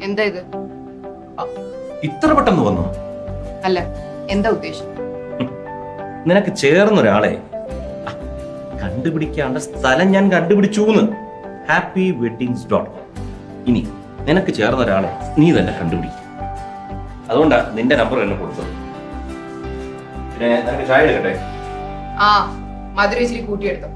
എന്താ ഇത്? ഇത്ര പെട്ടെന്ന് വന്നു? അല്ല, എന്താ ഉദ്ദേശം? നിനക്ക് ചേർന്നൊരാളെ കണ്ടുപിടിക്കാനുള്ള സ്ഥലം ഞാൻ കണ്ടുപിടിച്ചൂന്ന്. ഹാപ്പി വെഡിങ്സ്.com. ഇനി നിനക്ക് ചേർന്ന ഒരാളെ നീ തന്നെ കണ്ടുപിടിക്കും. അതുകൊണ്ടാ നിന്റെ നമ്പർ എന്നെ കൊടുത്തത്. പിന്നെ നിനക്ക് ചായ എടുക്കട്ടെ? ആ, മധുര ഇച്ചിരി കൂട്ടിയെടുത്തോ.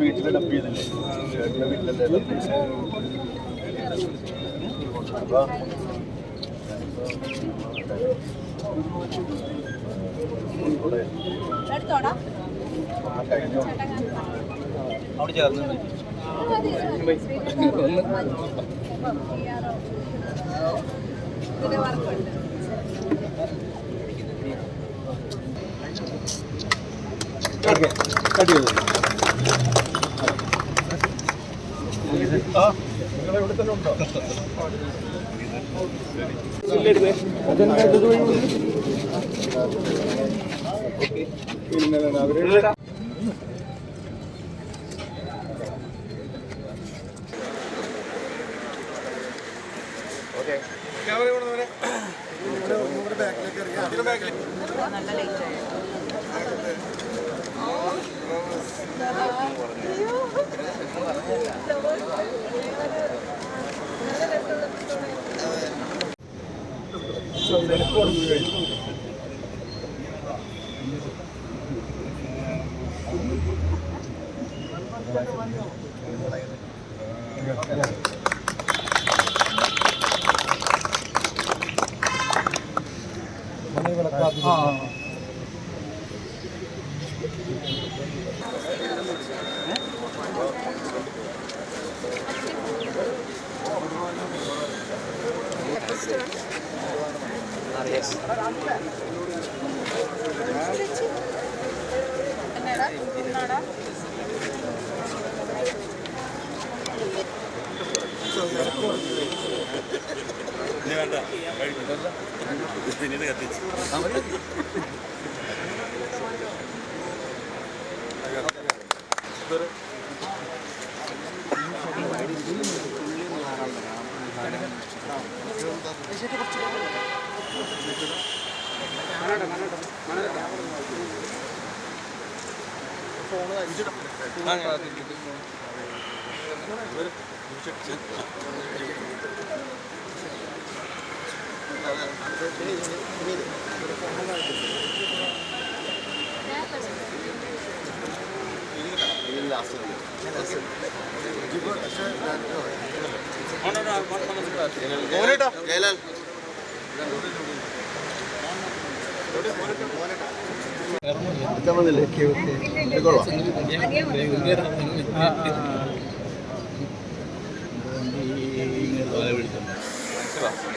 വീട്ടിലെ ഡബ് ചെയ്തില്ലേ? വീട്ടിലല്ലേ അവിടെ ചേർന്ന് കട്ട് ചെയ്തു. നിങ്ങളെവിടെ തന്നെ ഉണ്ടോ? പിന്നെ അവര് നല്ല ലേറ്റ് ആയി.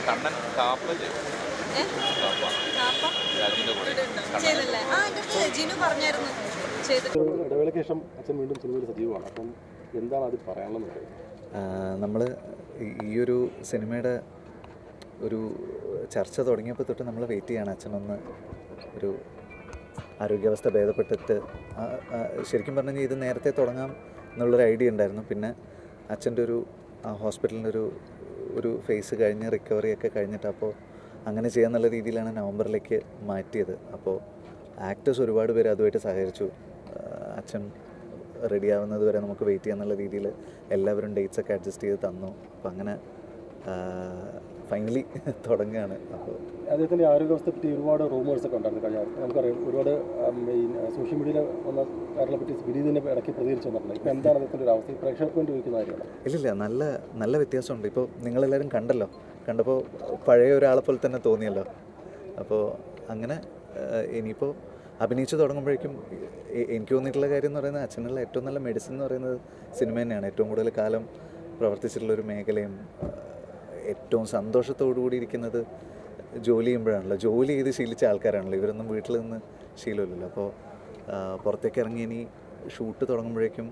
കണ്ണൻ കാപ്പ ചെയ്തല്ലേ? ആ എൻ്റെ ജിനു പറഞ്ഞായിരുന്നു ചെയ്തിട്ട്. ഇടവേളയ്ക്ക് ശേഷം അച്ഛൻ വീണ്ടും സിനിമയിൽ സജീവമാണ്. അപ്പം എന്താണ് അത് പറയാനുള്ളത്? നമ്മൾ ഈയൊരു സിനിമയുടെ ഒരു ചർച്ച തുടങ്ങിയപ്പോൾ തൊട്ട് നമ്മൾ വെയിറ്റ് ചെയ്യാണ് അച്ഛനൊന്ന് ഒരു ആരോഗ്യാവസ്ഥ ഭേദപ്പെട്ടിട്ട്. ശരിക്കും പറഞ്ഞു കഴിഞ്ഞാൽ ഇത് നേരത്തെ തുടങ്ങാം എന്നുള്ളൊരു ഐഡിയ ഉണ്ടായിരുന്നു. പിന്നെ അച്ഛൻ്റെ ഒരു ഹോസ്പിറ്റലിൻ്റെ ഒരു ഫേസ് കഴിഞ്ഞ് റിക്കവറിയൊക്കെ കഴിഞ്ഞിട്ട് അപ്പോൾ അങ്ങനെ ചെയ്യാന്നുള്ള രീതിയിലാണ് നവംബറിലേക്ക് മാറ്റിയത്. അപ്പോൾ ആക്ടേഴ്സ് ഒരുപാട് പേര് അതുമായിട്ട് സഹകരിച്ചു. അച്ഛൻ റെഡിയാവുന്നത് വരെ നമുക്ക് വെയിറ്റ് ചെയ്യാന്നുള്ള രീതിയിൽ എല്ലാവരും ഡേറ്റ്സൊക്കെ അഡ്ജസ്റ്റ് ചെയ്ത് തന്നു. അപ്പോൾ അങ്ങനെ ഫൈനലി തുടങ്ങുകയാണ്. അപ്പോൾ അദ്ദേഹത്തിൻ്റെ ആരോഗ്യാവസ്ഥയെ പറ്റി ഒരുപാട് റൂമേഴ്സൊക്കെ ഉണ്ടായിരുന്നു കഴിഞ്ഞ. നമുക്കറിയാം ഒരുപാട് സോഷ്യൽ മീഡിയയിൽ വന്ന കാര്യങ്ങളെ പറ്റി വിനീതിനെ ഇടയ്ക്ക് പ്രതികരിച്ചു വന്നിട്ടുണ്ട്. ഇപ്പോൾ എന്താണ് അദ്ദേഹത്തിൻ്റെ ഒരു അവസ്ഥ? പ്രേക്ഷകർക്ക് വേണ്ടി ചോദിക്കുന്ന കാര്യമാണ്. ഇല്ലില്ല, നല്ല വ്യത്യാസമുണ്ട്. ഇപ്പോൾ നിങ്ങളെല്ലാവരും കണ്ടപ്പോൾ പഴയ ഒരാളെ പോലെ തന്നെ തോന്നിയല്ലോ. അപ്പോൾ അങ്ങനെ ഇനിയിപ്പോൾ അഭിനയിച്ച് തുടങ്ങുമ്പോഴേക്കും എനിക്ക് തോന്നിയിട്ടുള്ള കാര്യം എന്ന് പറയുന്നത് അച്ഛനുള്ള ഏറ്റവും നല്ല മെഡിസിൻ എന്ന് പറയുന്നത് സിനിമ തന്നെയാണ്. ഏറ്റവും കൂടുതൽ കാലം പ്രവർത്തിച്ചിട്ടുള്ളൊരു മേഖലയും ഏറ്റവും സന്തോഷത്തോടു കൂടി ഇരിക്കുന്നത് ജോലി ചെയ്യുമ്പോഴാണല്ലോ. ജോലി ചെയ്ത് ശീലിച്ച ആൾക്കാരാണല്ലോ ഇവരൊന്നും. വീട്ടിൽ നിന്ന് ശീലമില്ലല്ലോ. അപ്പോൾ പുറത്തേക്ക് ഇറങ്ങി ഇനി ഷൂട്ട് തുടങ്ങുമ്പോഴേക്കും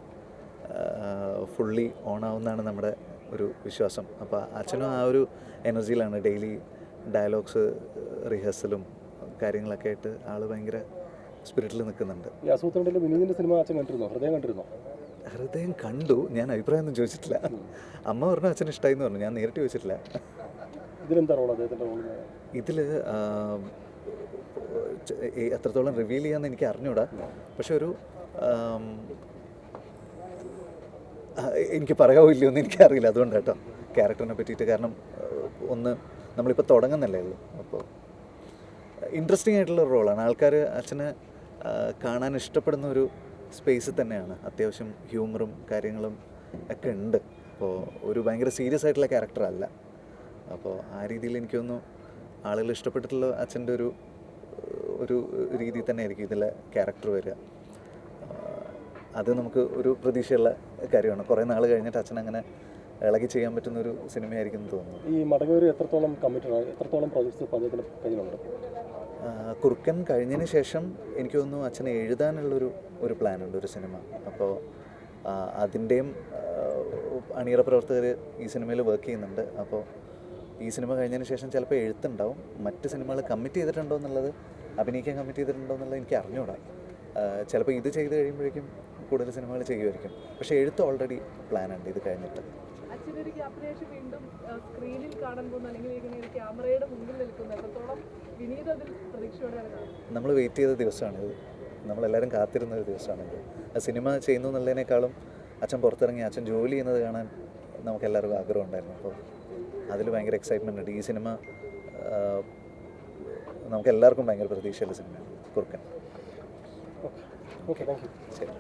ഫുള്ളി ഓണാവുന്നതാണ് നമ്മുടെ ഒരു വിശ്വാസം. അപ്പോൾ അച്ഛനും ആ ഒരു എനർജിയിലാണ്. ഡെയിലി ഡയലോഗ്സ് റിഹേഴ്സലും കാര്യങ്ങളൊക്കെ ആയിട്ട് ആൾ ഭയങ്കര സ്പിരിറ്റിൽ നിൽക്കുന്നുണ്ട്. ഈ ആസൂത്രണത്തിൽ വിനീതിൻ്റെ സിനിമ അച്ഛൻ കണ്ടിരുന്നോ? ഹൃദയം കണ്ടിരുന്നോ? ഹൃദയം കണ്ടു. ഞാൻ അഭിപ്രായമൊന്നും ചോദിച്ചിട്ടില്ല. അമ്മ പറഞ്ഞു അച്ഛന് ഇഷ്ടമായി എന്ന് പറഞ്ഞു. ഞാൻ നേരിട്ട് ചോദിച്ചിട്ടില്ല. ഇതിലെന്താ റോൾ അദ്ദേഹത്തിൻ്റെ റോൾ? ഇതിൽ എത്രത്തോളം റിവീൽ ചെയ്യാമെന്ന് എനിക്ക് അറിഞ്ഞൂടാ. പക്ഷെ ഒരു എനിക്ക് പറയാവോ ഇല്ലയോ എന്ന് എനിക്കറിയില്ല. അതുകൊണ്ട് കേട്ടോ ക്യാരക്ടറിനെ പറ്റിയിട്ട്. കാരണം ഒന്ന് നമ്മളിപ്പോൾ തുടങ്ങുന്നല്ലേ ഉള്ളൂ. അപ്പോൾ ഇൻട്രസ്റ്റിംഗ് ആയിട്ടുള്ള റോളാണ്. ആൾക്കാർ അച്ഛനെ കാണാൻ ഇഷ്ടപ്പെടുന്ന ഒരു സ്പേസ് തന്നെയാണ്. അത്യാവശ്യം ഹ്യൂമറും കാര്യങ്ങളും ഒക്കെ ഉണ്ട്. അപ്പോൾ ഒരു ഭയങ്കര സീരിയസ് ആയിട്ടുള്ള ക്യാരക്ടറല്ല. അപ്പോൾ ആ രീതിയിൽ എനിക്കൊന്നു ആളുകൾ ഇഷ്ടപ്പെട്ടിട്ടുള്ള അച്ഛൻ്റെ ഒരു രീതിയിൽ തന്നെ ആയിരിക്കും ഇതിലെ ക്യാരക്ടർ വരിക. അത് നമുക്ക് ഒരു പ്രതീക്ഷയുള്ള കാര്യമാണ്. കുറേ നാൾ കഴിഞ്ഞിട്ട് അച്ഛൻ അങ്ങനെ ഇളകി ചെയ്യാൻ പറ്റുന്ന ഒരു സിനിമയായിരിക്കും എന്ന് തോന്നുന്നു. ഈ മടങ്ങൂർ എത്രത്തോളം കമ്മിറ്റഡ് ആണ്? എത്രത്തോളം പ്രോജക്ട്സ് പഞ്ചായത്തിൻ്റെ കയ്യിലുണ്ട്? കുറുക്കൻ കഴിഞ്ഞതിന് ശേഷം എനിക്ക് തോന്നുന്നു അച്ഛന് എഴുതാനുള്ളൊരു പ്ലാനുണ്ട്, ഒരു സിനിമ. അപ്പോൾ അതിൻ്റെയും അണിയറ പ്രവർത്തകർ ഈ സിനിമയിൽ വർക്ക് ചെയ്യുന്നുണ്ട്. അപ്പോൾ ഈ സിനിമ കഴിഞ്ഞതിന് ശേഷം ചിലപ്പോൾ എഴുത്തുണ്ടാവും. മറ്റ് സിനിമകൾ കമ്മിറ്റ് ചെയ്തിട്ടുണ്ടോ എന്നുള്ളത്, അഭിനയിക്കാൻ കമ്മിറ്റ് ചെയ്തിട്ടുണ്ടോ എന്നുള്ളത് എനിക്ക് അറിഞ്ഞുകൂടാ. ചിലപ്പോൾ ഇത് ചെയ്ത് കഴിയുമ്പോഴേക്കും കൂടുതൽ സിനിമകൾ ചെയ്യുമായിരിക്കും. പക്ഷേ എഴുത്ത് ഓൾറെഡി പ്ലാനുണ്ട് ഇത് കഴിഞ്ഞിട്ട്. വീണ്ടും സ്ക്രീനിൽ കാണാൻ പോകുന്ന അല്ലെങ്കിൽ ഇങ്ങനെ ക്യാമറയുടെ മുന്നിൽ നിൽക്കുന്ന എത്രത്തോളം വിനീത് അതിൽ പ്രതീക്ഷയോടെയാണ്? നമ്മൾ വെയിറ്റ് ചെയ്ത ദിവസമാണിത്. നമ്മളെല്ലാവരും കാത്തിരുന്ന ഒരു ദിവസമാണിത്. ആ സിനിമ ചെയ്യുന്നു എന്നുള്ളതിനേക്കാളും അച്ഛൻ പുറത്തിറങ്ങി അച്ഛൻ ജോലി ചെയ്യുന്നത് കാണാൻ നമുക്കെല്ലാവർക്കും ആഗ്രഹം ഉണ്ടായിരുന്നു. അപ്പോൾ അതിൽ ഭയങ്കര എക്സൈറ്റ്മെൻ്റ് ഉണ്ട്. ഈ സിനിമ നമുക്കെല്ലാവർക്കും ഭയങ്കര പ്രതീക്ഷയുള്ള സിനിമയാണ് കുറുക്കൻ. Okay, thank you. ശരി.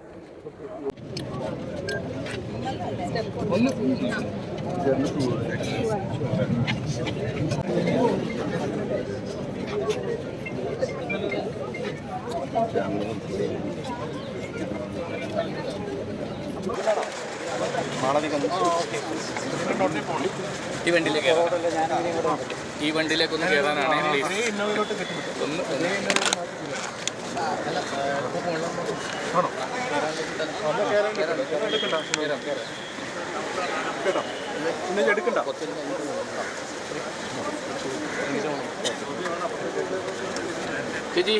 ഈ വണ്ടിയിലേക്കൊന്ന് കയറാനാണ് ചേച്ചി ചേച്ചി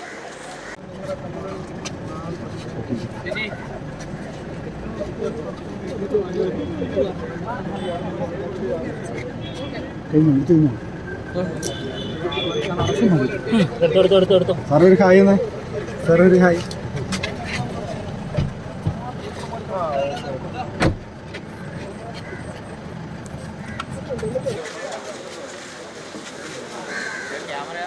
എടുത്തോ. സാറേ ഒരു ഹായ് എന്നേ. സാറേ ഒരു ഹായ്. ക്യാമറ